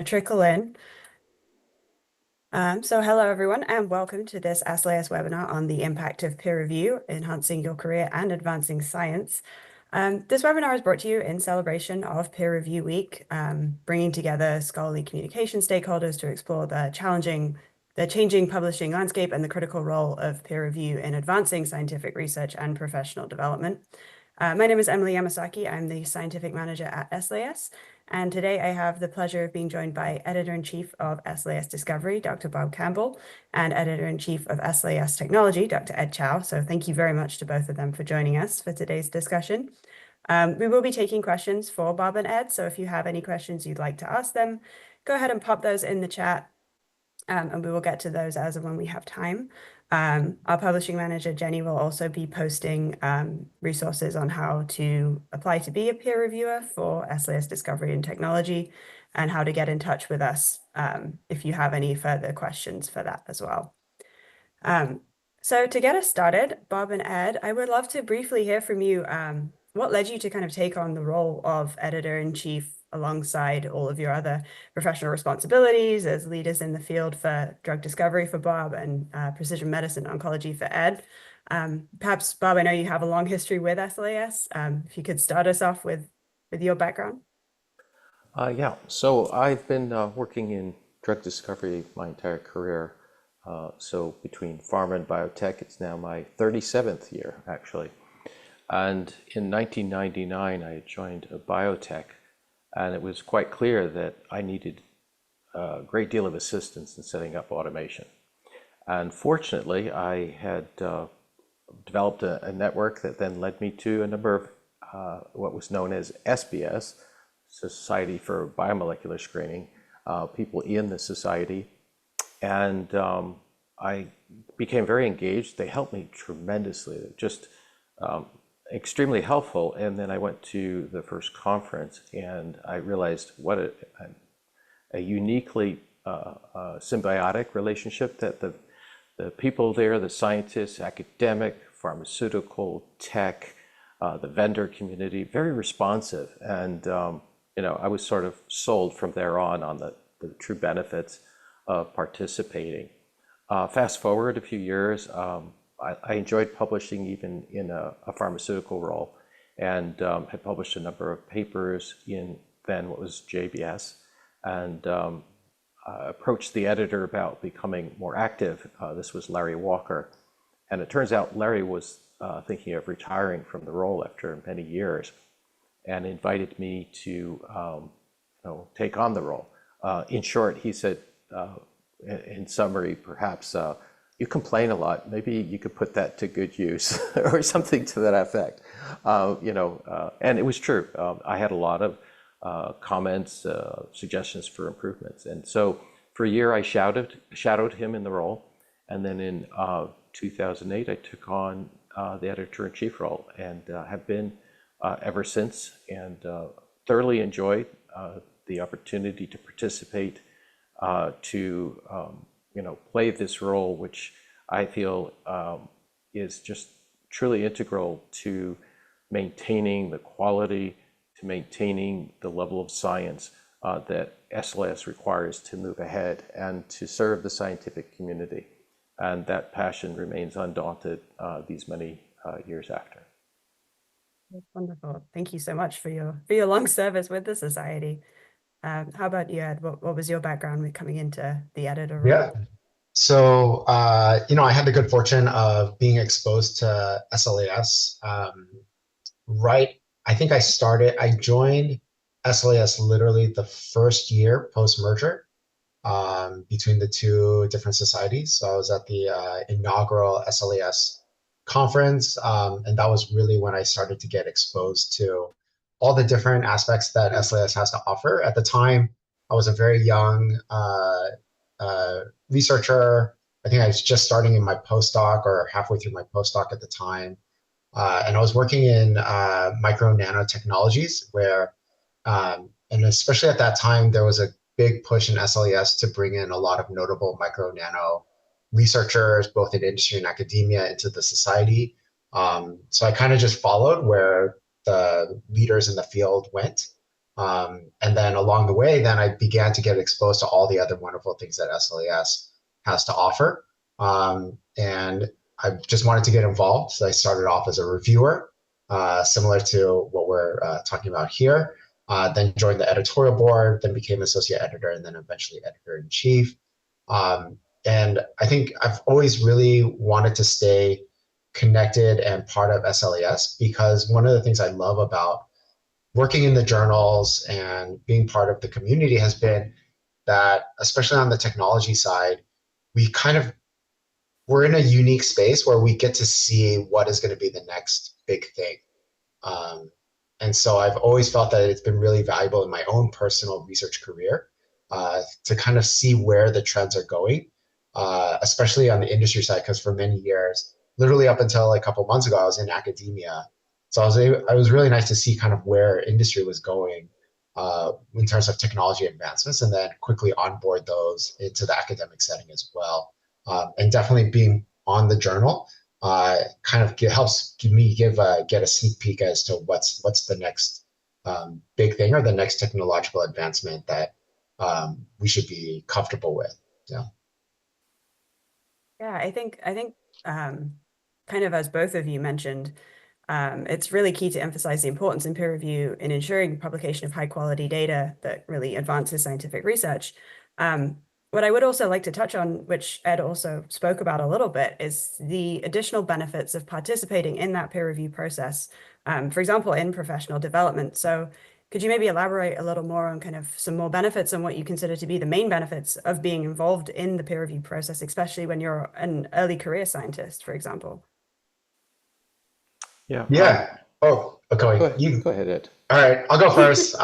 trickle in. So hello everyone and welcome to this SLAS webinar on the impact of peer review, enhancing your career and advancing science. This webinar is brought to you in celebration of Peer Review Week, bringing together scholarly communication stakeholders to explore the changing publishing landscape and the critical role of peer review in advancing scientific research and professional development. My name is Emily Yamasaki. I'm the scientific manager at SLAS. And today I have the pleasure of being joined by Editor-in-Chief of SLAS Discovery, Dr. Bob Campbell, and Editor-in-Chief of SLAS Technology, Dr. Ed Chow. So thank you very much to both of them for joining us for today's discussion. We will be taking questions for Bob and Ed. So if you have any questions you'd like to ask them, go ahead and pop those in the chat. And we will get to those as and when we have time. Our publishing manager, Jenny, will also be posting resources on how to apply to be a peer reviewer for SLAS Discovery and Technology and how to get in touch with us if you have any further questions for that as well. So to get us started, Bob and Ed, I would love to briefly hear from you. What led you to kind of take on the role of editor-in-chief alongside all of your other professional responsibilities as leaders in the field for drug discovery for Bob and precision medicine oncology for Ed? Perhaps, Bob, I know you have a long history with SLAS. If you could start us off with your background. Yeah, so I've been working in drug discovery my entire career. So between pharma and biotech, it's now my 37th year, actually. And in 1999, I joined a biotech, and it was quite clear that I needed a great deal of assistance in setting up automation. And fortunately, I had developed a network that then led me to a number of what was known as SBS, Society for Biomolecular Screening, people in the society. And I became very engaged. They helped me tremendously, just extremely helpful. And then I went to the first conference and I realized what a uniquely symbiotic relationship that the people there, the scientists, academic, pharmaceutical, tech, the vendor community, very responsive. And I was sort of sold from there on the true benefits of participating. Fast forward a few years, I enjoyed publishing even in a pharmaceutical role, and had published a number of papers in then what was JBS, and approached the editor about becoming more active. This was Larry Walker, and it turns out Larry was thinking of retiring from the role after many years, and invited me to take on the role. In short, he said, in summary, perhaps you complain a lot. Maybe you could put that to good use, or something to that effect. And it was true. I had a lot of comments, suggestions for improvements, and so for a year I shadowed him in the role, and then in 2008 I took on the editor-in-chief role, and have been ever since, and thoroughly enjoyed the opportunity to participate, to play this role, which I feel is just truly integral to maintaining the quality, to maintaining the level of science that SLAS requires to move ahead and to serve the scientific community. And that passion remains undaunted these many years after. That's wonderful. Thank you so much for your long service with the society. How about you, Ed? What was your background with coming into the editor role? Yeah. So, I had the good fortune of being exposed to SLAS. I think I joined SLAS literally the first year post-merger between the two different societies. So I was at the inaugural SLAS conference, and that was really when I started to get exposed to all the different aspects that SLAS has to offer. At the time, I was a very young researcher. I think I was just starting in my postdoc or halfway through my postdoc at the time. And I was working in micro nanotechnologies where, and especially at that time, there was a big push in SLAS to bring in a lot of notable micro nano researchers, both in industry and academia, into the society. So I kind of just followed where the leaders in the field went. And then along the way, then I began to get exposed to all the other wonderful things that SLAS has to offer. And I just wanted to get involved. So I started off as a reviewer, similar to what we're talking about here. Then joined the editorial board, then became associate editor, and then eventually editor-in-chief. And I think I've always really wanted to stay connected and part of SLAS because one of the things I love about working in the journals and being part of the community has been that, especially on the technology side, we kind of we're in a unique space where we get to see what is going to be the next big thing. Um, and so I've always felt that it's been really valuable in my own personal research career to kind of see where the trends are going, especially on the industry side, because for many years, literally up until a couple months ago, I was in academia. So I was really nice to see kind of where industry was going in terms of technology advancements and then quickly onboard those into the academic setting as well. And definitely being on the journal kind of helps me get a sneak peek as to what's the next big thing or the next technological advancement that we should be comfortable with. Yeah. Yeah, I think kind of as both of you mentioned, it's really key to emphasize the importance in peer review in ensuring publication of high quality data that really advances scientific research. What I would also like to touch on, which Ed also spoke about a little bit, is the additional benefits of participating in that peer review process, for example, in professional development. So could you maybe elaborate a little more on kind of some more benefits on what you consider to be the main benefits of being involved in the peer review process, especially when you're an early career scientist, for example? Yeah. Yeah. Oh, okay. Go ahead, Ed. All right, I'll go first.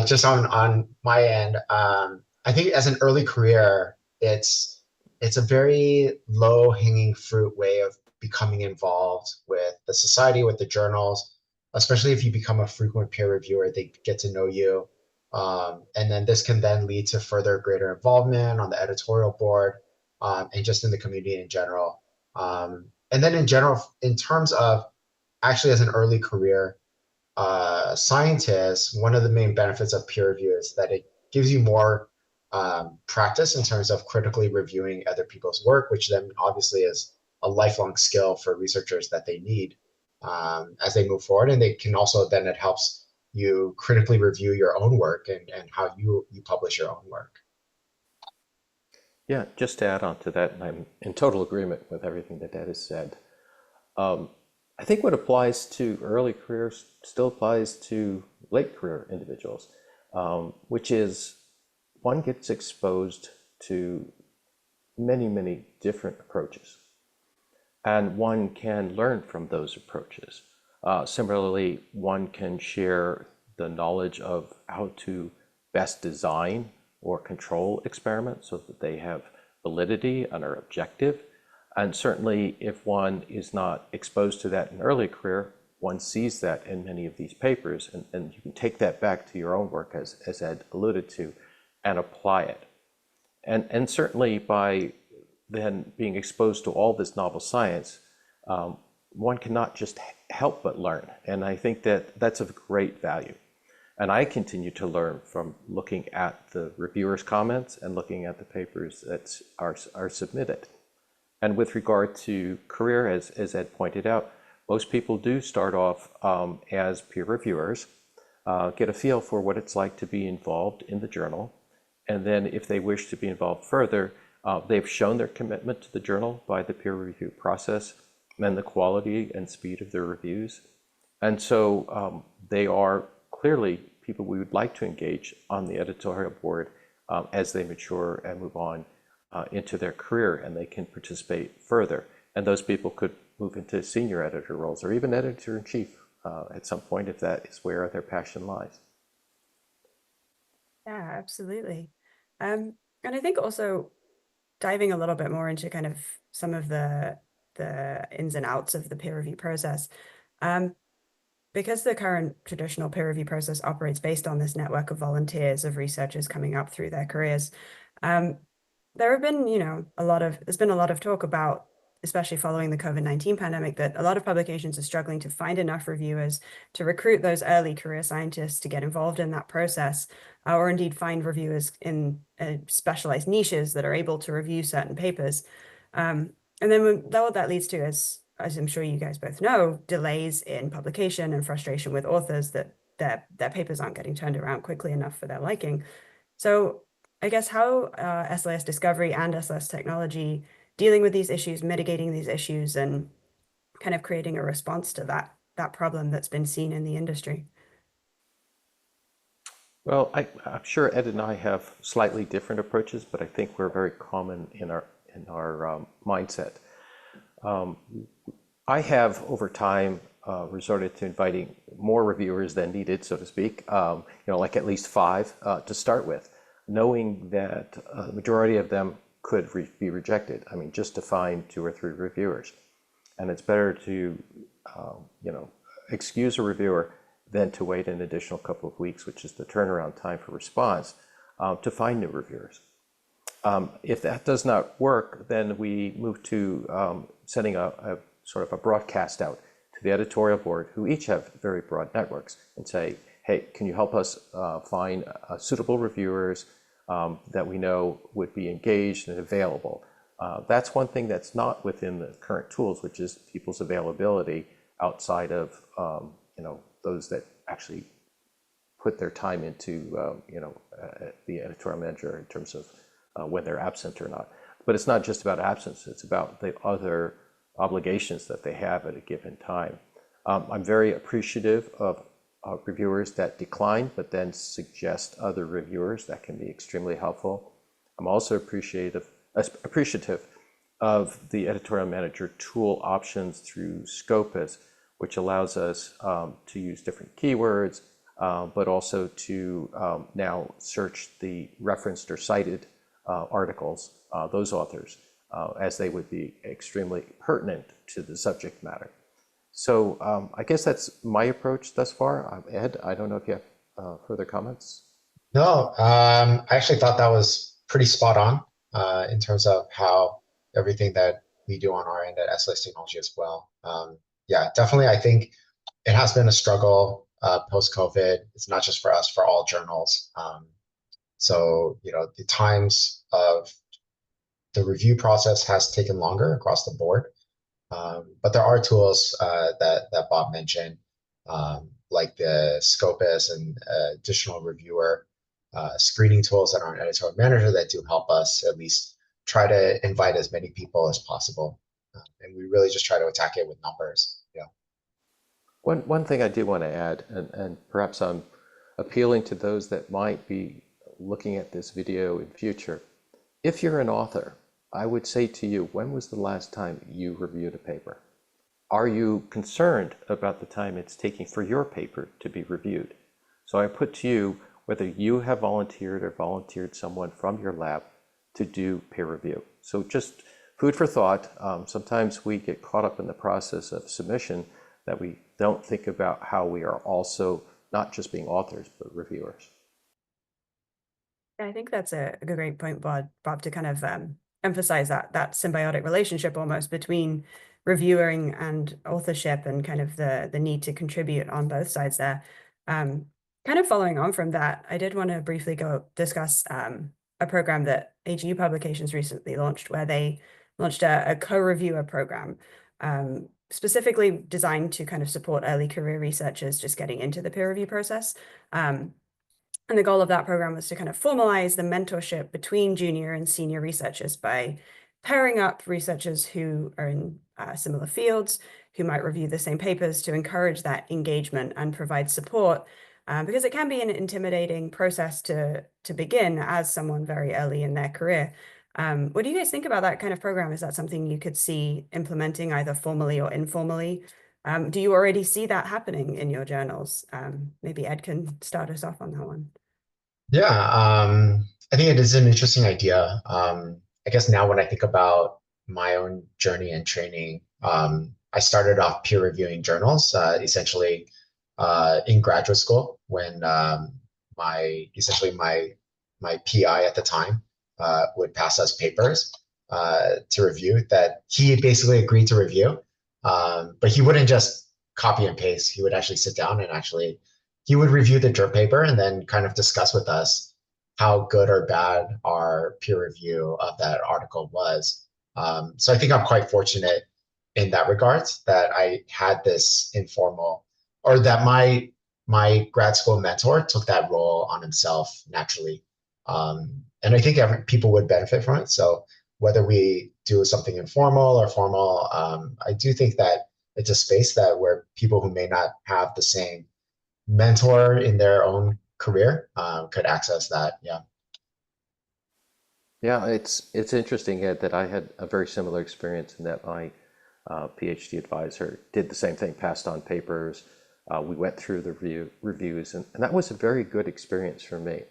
Just on my end, I think as an early career, it's a very low hanging fruit way of becoming involved with the society, with the journals, especially if you become a frequent peer reviewer, they get to know you, and then this can then lead to further greater involvement on the editorial board, and just in the community in general. And then in general, in terms of actually as an early career scientists, one of the main benefits of peer review is that it gives you more practice in terms of critically reviewing other people's work, which then obviously is a lifelong skill for researchers that they need as they move forward. And they can also then it helps you critically review your own work and how you publish your own work. Yeah, just to add on to that, and I'm in total agreement with everything that Ed has said. Um, I think what applies to early careers still applies to late career individuals, which is one gets exposed to many, many different approaches, and one can learn from those approaches. Similarly, one can share the knowledge of how to best design or control experiments so that they have validity and are objective. And certainly, if one is not exposed to that in early career, one sees that in many of these papers, and you can take that back to your own work, as Ed alluded to, and apply it. And certainly by then being exposed to all this novel science, one cannot just help but learn. And I think that that's of great value. And I continue to learn from looking at the reviewers' comments and looking at the papers that are submitted. And with regard to career, as Ed pointed out, most people do start off as peer reviewers, get a feel for what it's like to be involved in the journal. And then if they wish to be involved further, they've shown their commitment to the journal by the peer review process and the quality and speed of their reviews. And so they are clearly people we would like to engage on the editorial board as they mature and move on into their career, and they can participate further. And those people could move into senior editor roles or even editor-in-chief at some point if that is where their passion lies. Yeah, absolutely. And I think also diving a little bit more into kind of some of the ins and outs of the peer review process. Um, because the current traditional peer review process operates based on this network of volunteers, of researchers coming up through their careers, there have been, there's been a lot of talk about especially following the COVID-19 pandemic, that a lot of publications are struggling to find enough reviewers to recruit those early career scientists to get involved in that process, or indeed find reviewers in specialized niches that are able to review certain papers. And then what that leads to is, as I'm sure you guys both know, delays in publication and frustration with authors that their papers aren't getting turned around quickly enough for their liking. So I guess how SLAS Discovery and SLAS Technology dealing with these issues, mitigating these issues, and kind of creating a response to that problem that's been seen in the industry. Well, I'm sure Ed and I have slightly different approaches, but I think we're very common in our mindset. I have over time resorted to inviting more reviewers than needed, so to speak. Like at least 5 to start with, knowing that the majority of them could be rejected. I mean, just to find 2 or 3 reviewers, and it's better to excuse a reviewer than to wait an additional couple of weeks, which is the turnaround time for response, to find new reviewers. If that does not work, then we move to sending a sort of a broadcast out to the editorial board, who each have very broad networks, and say, hey, can you help us find suitable reviewers that we know would be engaged and available? That's one thing that's not within the current tools, which is people's availability outside of those that actually put their time into the editorial manager in terms of when they're absent or not. But it's not just about absence, it's about the other obligations that they have at a given time. I'm very appreciative of reviewers that decline, but then suggest other reviewers. That can be extremely helpful. I'm also appreciative of the editorial manager tool options through Scopus, which allows us to use different keywords, but also to now search the referenced or cited articles, those authors, as they would be extremely pertinent to the subject matter. So I guess that's my approach thus far. Ed, I don't know if you have further comments. No, I actually thought that was pretty spot on in terms of how everything that we do on our end at SLAS Technology as well. Yeah, definitely. I think it has been a struggle post-COVID. It's not just for us, for all journals. So, the times of the review process has taken longer across the board. But there are tools that Bob mentioned, like the Scopus and additional reviewer screening tools that are an editorial manager that do help us at least try to invite as many people as possible. And we really just try to attack it with numbers. Yeah. One thing I do want to add, and perhaps I'm appealing to those that might be looking at this video in future. If you're an author, I would say to you, when was the last time you reviewed a paper? Are you concerned about the time it's taking for your paper to be reviewed? So I put to you whether you have volunteered or volunteered someone from your lab to do peer review. So just food for thought. Sometimes we get caught up in the process of submission that we don't think about how we are also not just being authors, but reviewers. I think that's a great point, Bob, to kind of emphasize that symbiotic relationship almost between reviewing and authorship, and kind of the need to contribute on both sides there. Kind of following on from that, I did want to briefly go discuss a program that AGU Publications recently launched, where they launched a co-reviewer program specifically designed to kind of support early career researchers just getting into the peer review process. And the goal of that program was to kind of formalize the mentorship between junior and senior researchers by pairing up researchers who are in similar fields, who might review the same papers, to encourage that engagement and provide support, because it can be an intimidating process to begin as someone very early in their career. What do you guys think about that kind of program? Is that something you could see implementing either formally or informally? Do you already see that happening in your journals? Maybe Ed can start us off on that one. Yeah, I think it is an interesting idea. I guess now when I think about my own journey and training, I started off peer reviewing journals, essentially in graduate school when my PI at the time would pass us papers. to review that he basically agreed to review. But he wouldn't just copy and paste. He would actually sit down and actually he would review the journal paper and then kind of discuss with us how good or bad our peer review of that article was. So I think I'm quite fortunate in that regard that I had this informal, or that my grad school mentor took that role on himself naturally. And I think people would benefit from it. So whether we do something informal or formal, I do think that it's a space that where people who may not have the same mentor in their own career could access that. Yeah. Yeah, it's interesting, Ed, that I had a very similar experience in that my PhD advisor did the same thing, passed on papers. We went through the reviews, and that was a very good experience for me.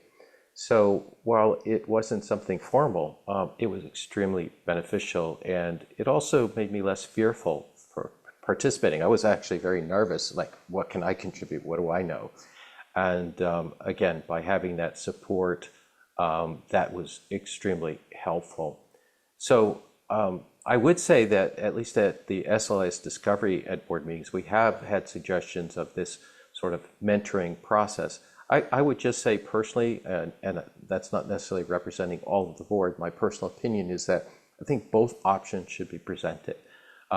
So while it wasn't something formal, it was extremely beneficial, and it also made me less fearful for participating. I was actually very nervous, like, what can I contribute? What do I know? And again, by having that support, that was extremely helpful. So I would say that at least at the SLAS Discovery Ed board meetings, we have had suggestions of this sort of mentoring process. I would just say personally, and that's not necessarily representing all of the board, my personal opinion is that I think both options should be presented.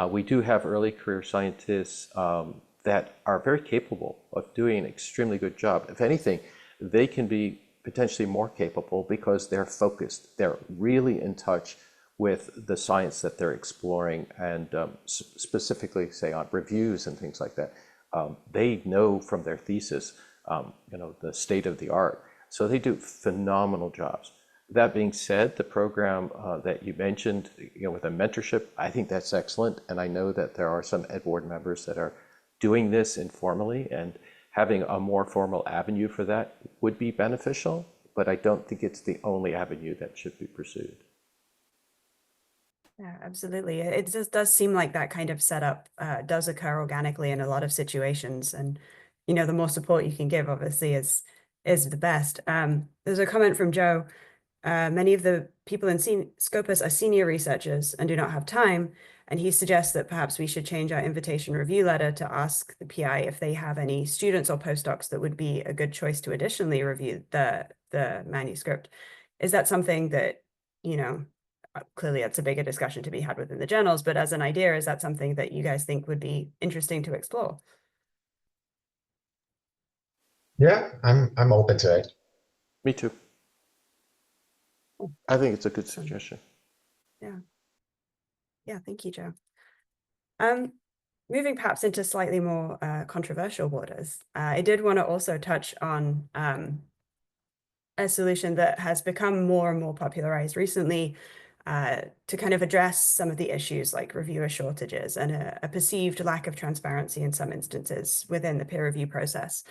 We do have early career scientists that are very capable of doing an extremely good job. If anything, they can be potentially more capable because they're focused. They're really in touch with the science that they're exploring, and specifically, say, on reviews and things like that. They know from their thesis, the state of the art. So they do phenomenal jobs. That being said, the program that you mentioned, with a mentorship, I think that's excellent. And I know that there are some Ed board members that are doing this informally, and having a more formal avenue for that would be beneficial, but I don't think it's the only avenue that should be pursued. Yeah, absolutely. It just does seem like that kind of setup does occur organically in a lot of situations, and the more support you can give, obviously, is the best. There's a comment from Joe. Many of the people in Scopus are senior researchers and do not have time, and he suggests that perhaps we should change our invitation review letter to ask the PI if they have any students or postdocs that would be a good choice to additionally review the manuscript. Is that something that, clearly it's a bigger discussion to be had within the journals, but as an idea, is that something that you guys think would be interesting to explore? Yeah, I'm open to it. Me too. Cool. I think it's a good suggestion. Yeah. Yeah, thank you, Joe. Moving perhaps into slightly more controversial waters, I did want to also touch on a solution that has become more and more popularized recently to kind of address some of the issues like reviewer shortages and a perceived lack of transparency in some instances within the peer review process.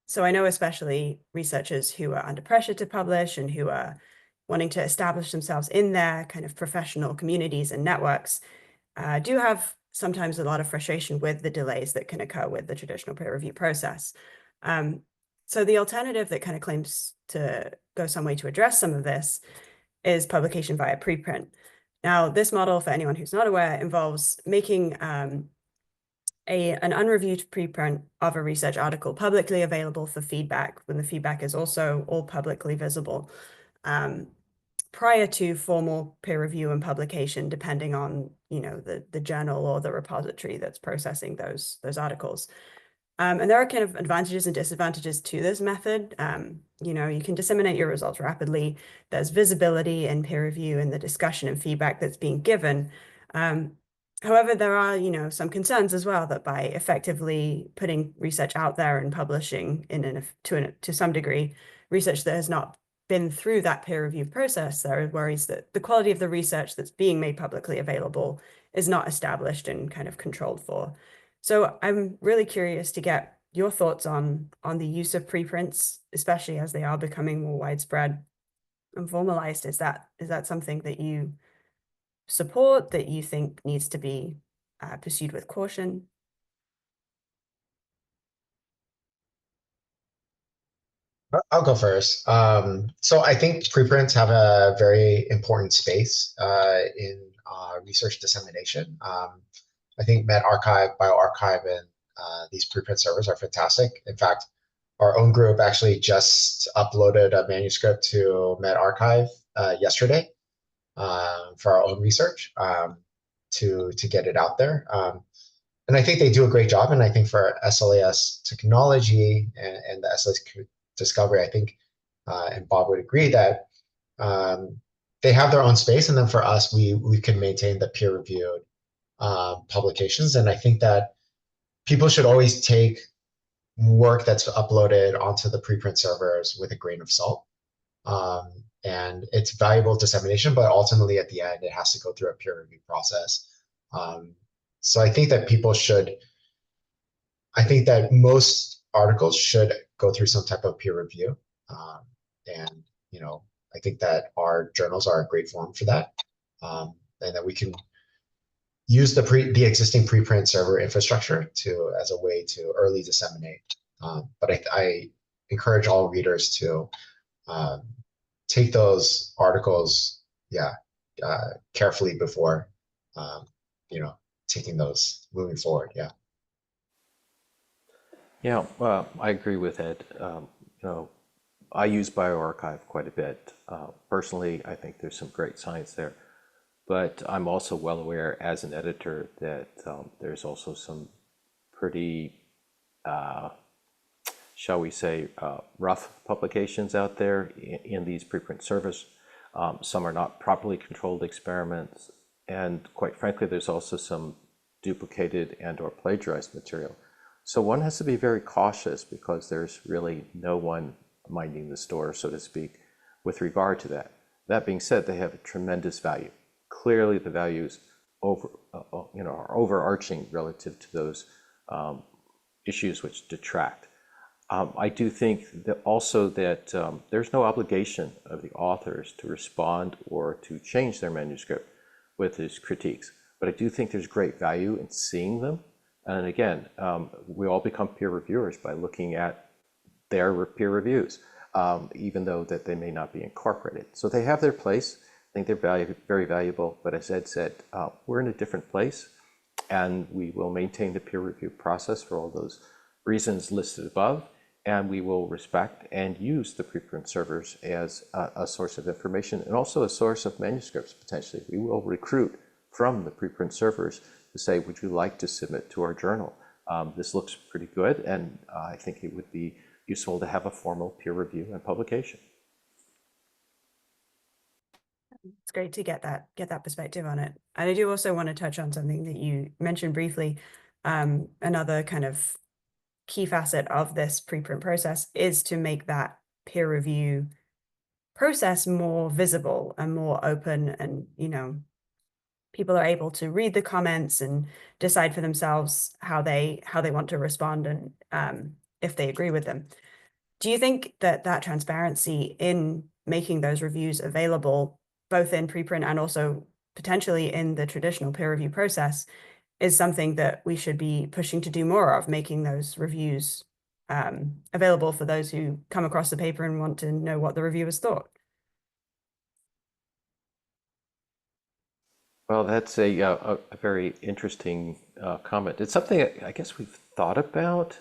So I know especially researchers who are under pressure to publish and who are wanting to establish themselves in their kind of professional communities and networks do have sometimes a lot of frustration with the delays that can occur with the traditional peer review process. So the alternative that kind of claims to go some way to address some of this is publication via preprint. Now, this model, for anyone who's not aware, involves making an unreviewed preprint of a research article publicly available for feedback, when the feedback is also all publicly visible, prior to formal peer review and publication, depending on the journal or the repository that's processing those articles. And there are kind of advantages and disadvantages to this method. You can disseminate your results rapidly. There's visibility in peer review and the discussion and feedback that's being given. However, there are, some concerns as well that by effectively putting research out there and publishing to some degree, research that has not been through that peer review process, there are worries that the quality of the research that's being made publicly available is not established and kind of controlled for. So I'm really curious to get your thoughts on the use of preprints, especially as they are becoming more widespread and formalized. Is that something that you support, that you think needs to be pursued with caution? I'll go first. So I think preprints have a very important space in research dissemination. I think medRxiv, bioRxiv, and these preprint servers are fantastic. In fact, our own group actually just uploaded a manuscript to medRxiv yesterday for our own research to get it out there. And I think they do a great job. And I think for SLAS technology and the SLAS Discovery, I think, and Bob would agree that um, they have their own space. And then for us, we can maintain the peer-reviewed publications. And I think that people should always take work that's uploaded onto the preprint servers with a grain of salt. And it's valuable dissemination, but ultimately at the end, it has to go through a peer review process. Um, so I think that most articles should go through some type of peer review. Um, and, you know, I think that our journals are a great forum for that. And that we can use the existing preprint server infrastructure as a way to early disseminate. But I encourage all readers to um, take those articles, yeah, carefully before, um, you know, taking those moving forward. Yeah. Yeah, I agree with Ed. You know, I use bioRxiv quite a bit. Personally, I think there's some great science there, but I'm also well aware as an editor that there's also some pretty, shall we say, rough publications out there in these preprint servers. Some are not properly controlled experiments, and quite frankly, there's also some duplicated and or plagiarized material. So one has to be very cautious because there's really no one minding the store, so to speak, with regard to that. That being said, they have a tremendous value. Clearly, the values are overarching relative to those issues which detract. I do think that also that there's no obligation of the authors to respond or to change their manuscript with his critiques, but I do think there's great value in seeing them. And again, we all become peer reviewers by looking at their peer reviews, even though that they may not be incorporated. So they have their place. I think they're very valuable. But as Ed said, we're in a different place, and we will maintain the peer review process for all those reasons listed above. And we will respect and use the preprint servers as a source of information and also a source of manuscripts, potentially. We will recruit from the preprint servers to say, would you like to submit to our journal? This looks pretty good, and I think it would be useful to have a formal peer review and publication. It's great to get that perspective on it. And I do also want to touch on something that you mentioned briefly. Another kind of key facet of this preprint process is to make that peer review process more visible and more open, and people are able to read the comments and decide for themselves how they want to respond, and if they agree with them. Do you think that transparency in making those reviews available, both in preprint and also potentially in the traditional peer review process, is something that we should be pushing to do more of, making those reviews available for those who come across the paper and want to know what the reviewers thought? Well, that's a very interesting comment. It's something I guess we've thought about,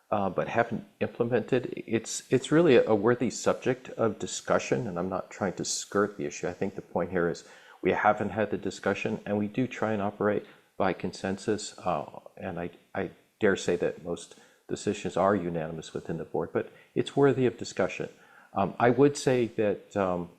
but haven't implemented. It's really a worthy subject of discussion, and I'm not trying to skirt the issue. I think the point here is we haven't had the discussion, and we do try and operate by consensus. And I dare say that most decisions are unanimous within the board, but it's worthy of discussion. I would say that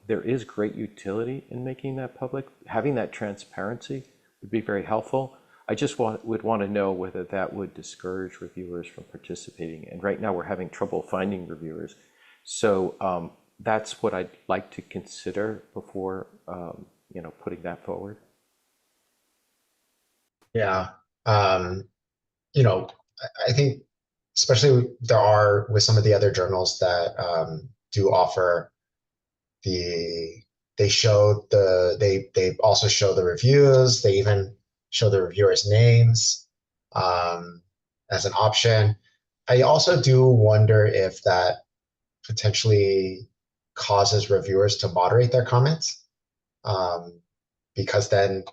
there is great utility in making that public. Having that transparency would be very helpful. I just would want to know whether that would discourage reviewers from participating. And right now we're having trouble finding reviewers. So that's what I'd like to consider before putting that forward. Yeah. You know, I think especially there are with some of the other journals that do offer they also show the reviews. They even show the reviewers' names as an option. I also do wonder if that potentially causes reviewers to moderate their comments, um, because then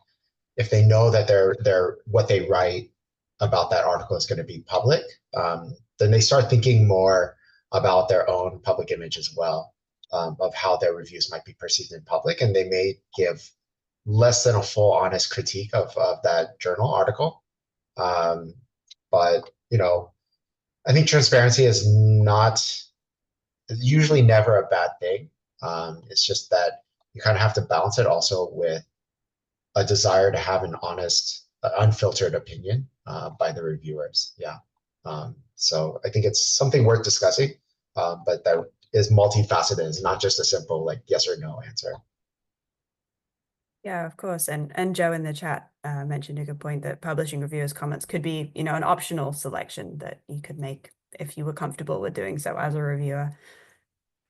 if they know that they're what they write about that article is going to be public, then they start thinking more about their own public image as well, of how their reviews might be perceived in public, and they may give less than a full honest critique of that journal article. Um, but I think transparency is not usually never a bad thing. It's just that you kind of have to balance it also with a desire to have an honest, unfiltered opinion by the reviewers. Yeah. So I think it's something worth discussing, but that is multifaceted. It's not just a simple like yes or no answer. Yeah, of course. And Joe in the chat mentioned a good point that publishing reviewers' comments could be, an optional selection that you could make if you were comfortable with doing so as a reviewer.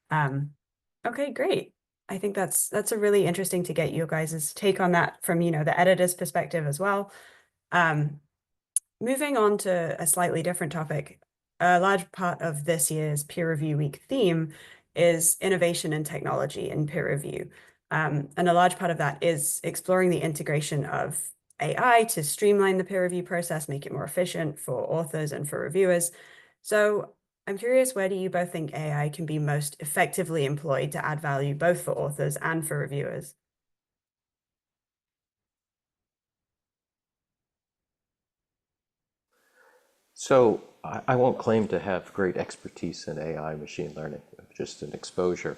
Um, okay, great. I think that's a really interesting to get your guys' take on that from, the editor's perspective as well. Moving on to a slightly different topic, a large part of this year's Peer Review Week theme is innovation and technology in peer review. And a large part of that is exploring the integration of AI to streamline the peer review process, make it more efficient for authors and for reviewers. So I'm curious, where do you both think AI can be most effectively employed to add value both for authors and for reviewers? So I won't claim to have great expertise in AI machine learning, just an exposure.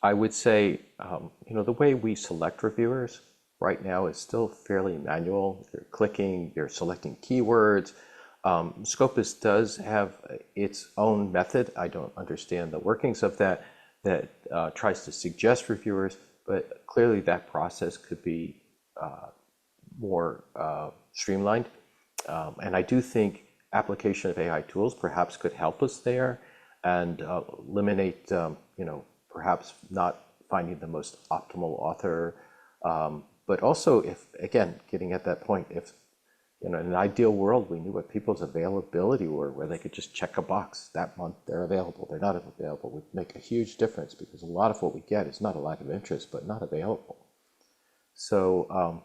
I would say, the way we select reviewers right now is still fairly manual. You're clicking, you're selecting keywords. Scopus does have its own method. I don't understand the workings of that, tries to suggest reviewers, but clearly that process could be more streamlined. And I do think application of AI tools perhaps could help us there and eliminate, perhaps not finding the most optimal author. But also, if, again, getting at that point, if, in an ideal world, we knew what people's availability were, where they could just check a box that month, they're available, they're not available, would make a huge difference because a lot of what we get is not a lack of interest, but not available. So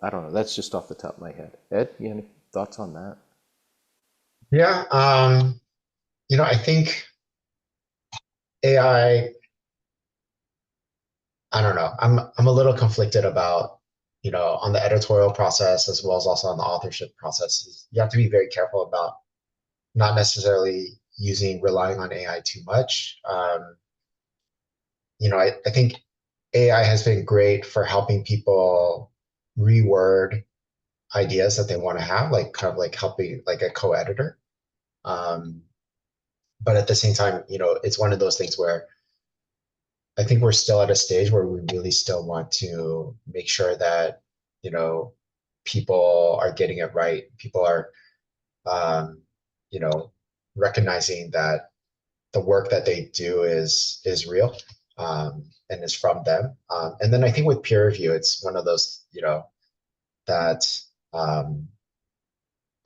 I don't know. That's just off the top of my head. Ed, you have any thoughts on that? Yeah. I think AI, I don't know. I'm a little conflicted about, on the editorial process as well as also on the authorship process. You have to be very careful about not necessarily relying on AI too much. I think AI has been great for helping people reword ideas that they want to have, like kind of like helping like a co-editor. Um, but at the same time, it's one of those things where I think we're still at a stage where we really still want to make sure that, you know, people are getting it right. People are, um, you know, recognizing that the work that they do is real, and is from them. And then I think with peer review, it's one of those, that um,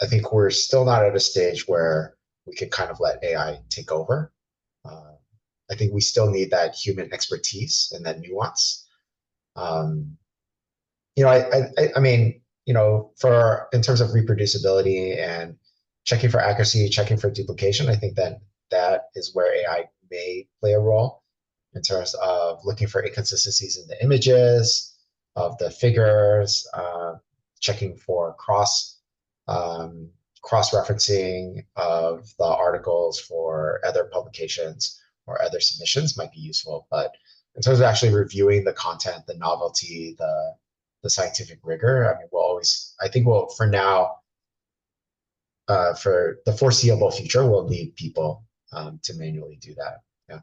I think we're still not at a stage where we can kind of let AI take over. Uh, I think we still need that human expertise and that nuance. Um, I mean, for in terms of reproducibility and checking for accuracy, checking for duplication, I think that that is where AI may play a role in terms of looking for inconsistencies in the images of the figures, checking for um, cross-referencing of the articles for other publications or other submissions might be useful. But in terms of actually reviewing the content, the novelty, the scientific rigor, I mean, I think for now, for the foreseeable future, we'll need people to manually do that. Yeah.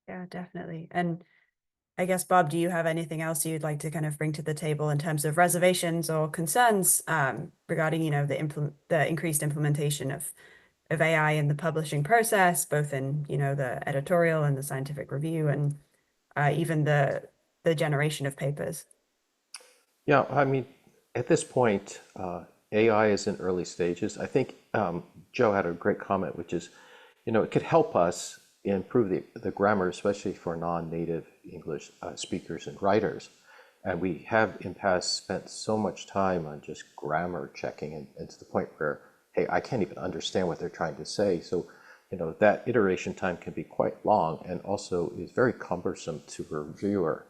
Yeah, definitely. And I guess, Bob, do you have anything else you'd like to kind of bring to the table in terms of reservations or concerns regarding, the increased implementation of AI in the publishing process, both in, the editorial and the scientific review, and even the generation of papers? Yeah, I mean, at this point, AI is in early stages. I think Joe had a great comment, which is, it could help us improve the grammar, especially for non-native English speakers and writers. And we have in past spent so much time on just grammar checking, and to the point where, hey, I can't even understand what they're trying to say. So, that iteration time can be quite long and also is very cumbersome to a reviewer.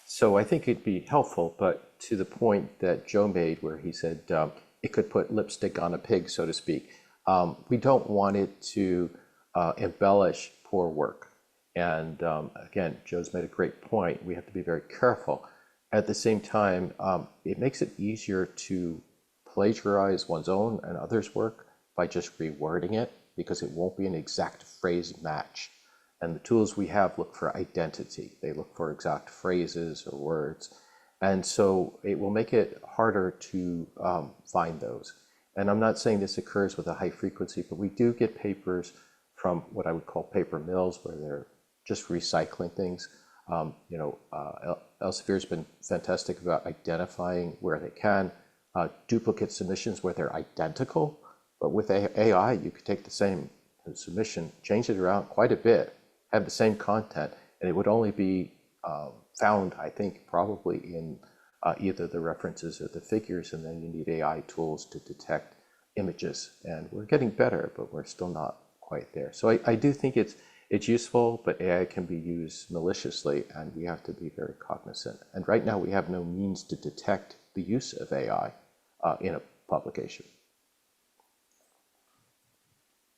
So I think it'd be helpful, but to the point that Joe made where he said it could put lipstick on a pig, so to speak, we don't want it to embellish poor work. And again, Joe's made a great point. We have to be very careful. At the same time, it makes it easier to plagiarize one's own and others' work by just rewording it, because it won't be an exact phrase match. And the tools we have look for identity. They look for exact phrases or words. And so it will make it harder to find those. And I'm not saying this occurs with a high frequency, but we do get papers from what I would call paper mills, where they're just recycling things. Elsevier's been fantastic about identifying where they can, duplicate submissions where they're identical. But with AI, you could take the same submission, change it around quite a bit, have the same content, and it would only be found, I think, probably in either the references or the figures, and then you need AI tools to detect images. And we're getting better, but we're still not quite there. So I do think it's useful, but AI can be used maliciously, and we have to be very cognizant. And right now, we have no means to detect the use of AI in a publication.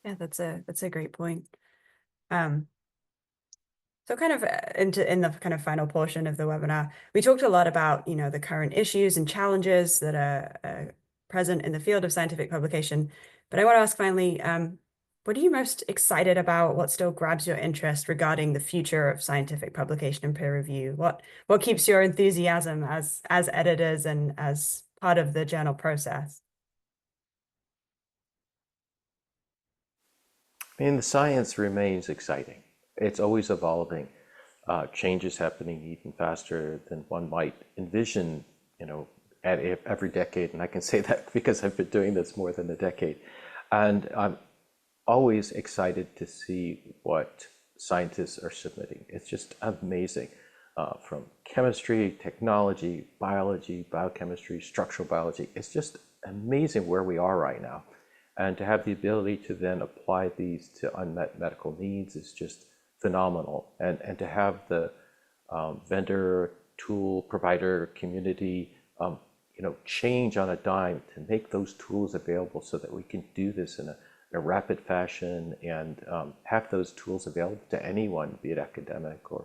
Yeah, that's a great point. So kind of in the kind of final portion of the webinar, we talked a lot about, the current issues and challenges that are present in the field of scientific publication. But I want to ask finally, what are you most excited about? What still grabs your interest regarding the future of scientific publication and peer review? What keeps your enthusiasm as editors and as part of the journal process? I mean, the science remains exciting. It's always evolving. Change is happening even faster than one might envision, at every decade. And I can say that because I've been doing this more than a decade. And I'm always excited to see what scientists are submitting. It's just amazing. From chemistry, technology, biology, biochemistry, structural biology. It's just amazing where we are right now. And to have the ability to then apply these to unmet medical needs is just phenomenal. And to have the vendor, tool, provider, community, change on a dime to make those tools available so that we can do this in a rapid fashion and have those tools available to anyone, be it academic or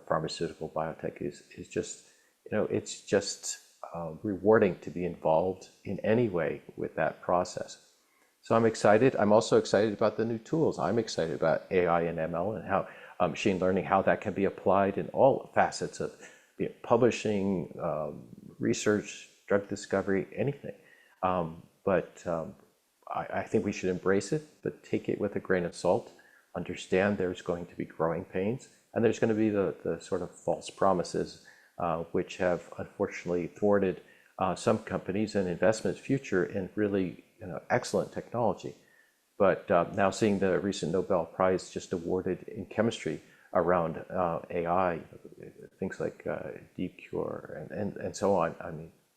pharmaceutical biotech, is just, it's just rewarding to be involved in any way with that process. So I'm excited. I'm also excited about the new tools. I'm excited about AI and ML and how machine learning, how that can be applied in all facets of publishing, research, drug discovery, anything. I think we should embrace it, but take it with a grain of salt. Understand there's going to be growing pains, and there's going to be the sort of false promises, which have unfortunately thwarted some companies and investments' future in really excellent technology. But now seeing the recent Nobel Prize just awarded in chemistry around AI, things like DeepCure and so on,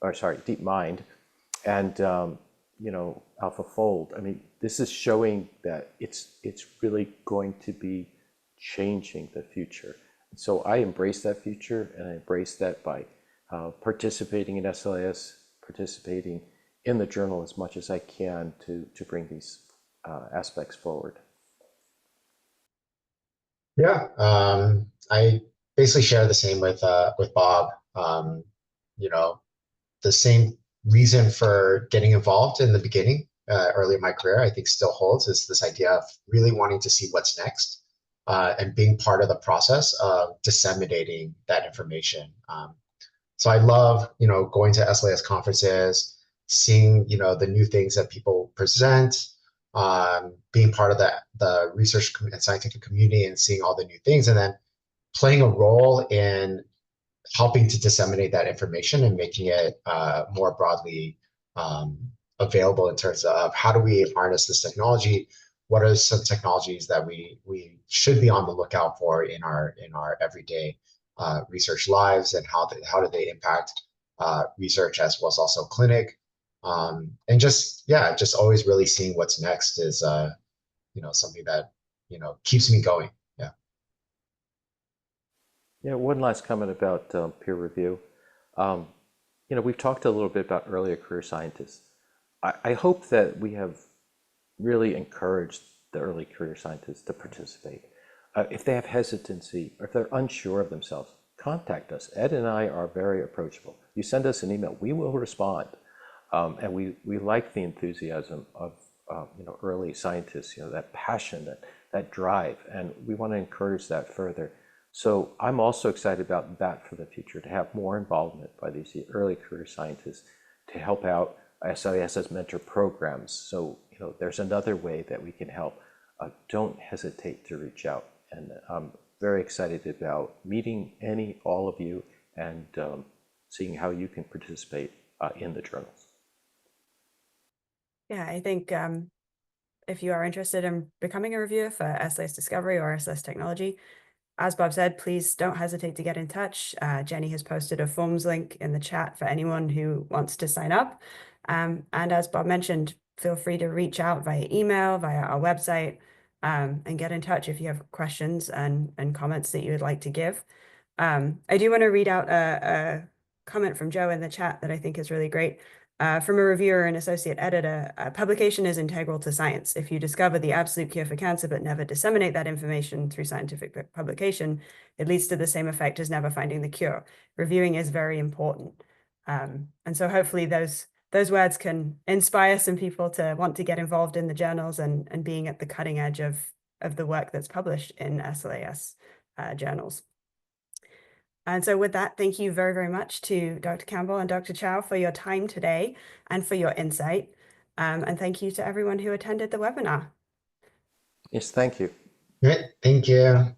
DeepMind, and AlphaFold. I mean, this is showing that it's really going to be changing the future. So I embrace that future, and I embrace that by participating in SLAS, participating in the journal as much as I can to bring these aspects forward. Yeah, I basically share the same with Bob. The same reason for getting involved in the beginning, early in my career, I think still holds, is this idea of really wanting to see what's next and being part of the process of disseminating that information. So I love, going to SLAS conferences, seeing, the new things that people present, being part of the research and scientific community and seeing all the new things, and then playing a role in helping to disseminate that information and making it more broadly available in terms of how do we harness this technology what are some technologies that we should be on the lookout for in our everyday research lives, and how do they impact research as well as also clinic, and just yeah, just always really seeing what's next is something that keeps me going. Yeah. Yeah, one last comment about peer review. Um, we've talked a little bit about earlier career scientists. I hope that we have really encouraged the early career scientists to participate. If they have hesitancy or if they're unsure of themselves, contact us. Ed and I are very approachable. You send us an email, we will respond. And we like the enthusiasm of early scientists, that passion, that drive, and we want to encourage that further. So I'm also excited about that for the future, to have more involvement by these early career scientists to help out SLAS's mentor programs. So there's another way that we can help. Don't hesitate to reach out, and I'm very excited about meeting all of you, and seeing how you can participate in the journals. Yeah, I think if you are interested in becoming a reviewer for SLAS Discovery or SLAS Technology, as Bob said, please don't hesitate to get in touch. Jenny has posted a forms link in the chat for anyone who wants to sign up. And as Bob mentioned, feel free to reach out via email, via our website, and get in touch if you have questions and comments that you would like to give. I do want to read out a comment from Joe in the chat that I think is really great. From a reviewer and associate editor, publication is integral to science. If you discover the absolute cure for cancer but never disseminate that information through scientific publication, it leads to the same effect as never finding the cure. Reviewing is very important. And so hopefully those words can inspire some people to want to get involved in the journals and being at the cutting edge of the work that's published in SLAS journals. And so with that, thank you very, very much to Dr. Campbell and Dr. Chow for your time today and for your insight. And thank you to everyone who attended the webinar. Yes, thank you. Great. Thank you.